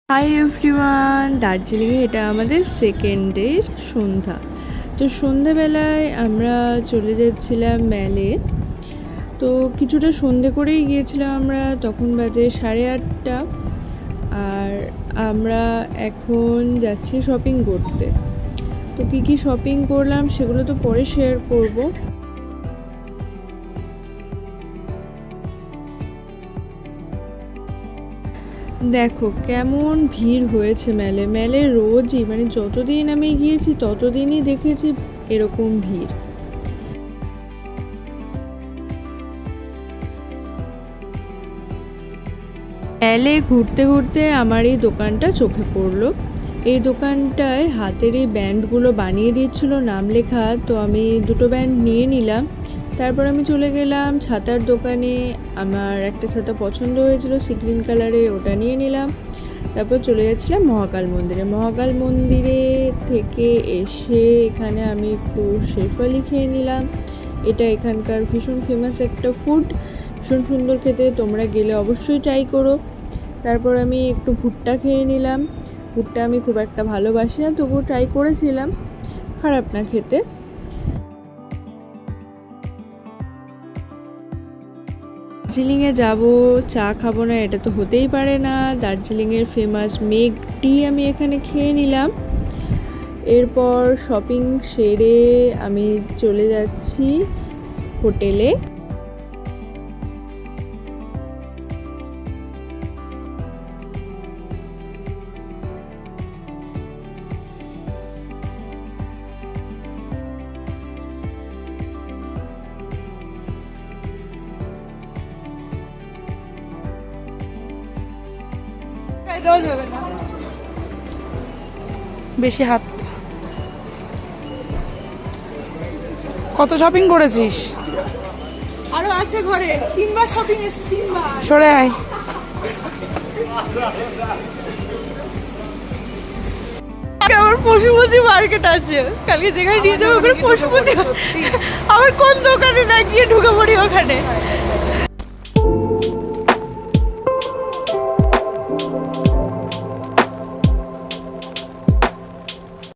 Hi everyone, দার্জিলিংয়ে এটা আমাদের সেকেন্ড ডের সন্ধ্যা। তো সন্ধ্যেবেলায় আমরা চলে যাচ্ছিলাম ম্যালে। তো কিছুটা সন্ধে করেই গিয়েছিলাম আমরা, তখন বাজে 8:30। আর আমরা এখন যাচ্ছি শপিং করতে। তো কী শপিং করলাম সেগুলো তো পরে শেয়ার করব। দেখো কেমন ভিড় হয়েছে মেলে রোজই, মানে যতদিন আমি গিয়েছি ততদিনই দেখেছি এরকম ভিড়। মেলে ঘুরতে ঘুরতে আমার এই দোকানটা চোখে পড়লো। এই দোকানটায় হাতের এই ব্যান্ডগুলো বানিয়ে দিচ্ছিল, নাম লেখা। তো আমি দুটো ব্যান্ড নিয়ে নিলাম। তারপর আমি চলে গেলাম ছাতার দোকানে। আমার একটা ছাতা পছন্দ হয়েছিল সি গ্রিন কালারে, ওটা নিয়ে নিলাম। তারপর চলে যাচ্ছিলাম মহাকাল মন্দিরে। মহাকাল মন্দিরে থেকে এসে এখানে আমি একটু শেফালি খেয়ে নিলাম। এটা এখানকার ভীষণ ফেমাস একটা ফুড, ভীষণ সুন্দর খেতে, তোমরা গেলে অবশ্যই ট্রাই করো। তারপর আমি একটু ভুট্টা খেয়ে নিলাম। ভুট্টা আমি খুব একটা ভালোবাসি না, তবুও ট্রাই করেছিলাম, খারাপ না খেতে। দার্জিলিংয়ে যাব, চা খাবো না এটা তো হতেই পারে না। দার্জিলিংয়ের ফেমাস মেঘ টি আমি এখানে খেয়ে নিলাম। এরপর শপিং সেরে আমি চলে যাচ্ছি হোটেলে। বেশি হাত। কত শপিং করেছিস? আরো আছে ঘরে, 3বার শপিং এসে 3বার। সরে আয়। আমার পশুপতি মার্কেট আছে, কালকে যেখানে নিয়ে যাবো ওখানে পশুপতি। আমার কোন দোকানে না গিয়ে ঢুকে পড়ি ওখানে।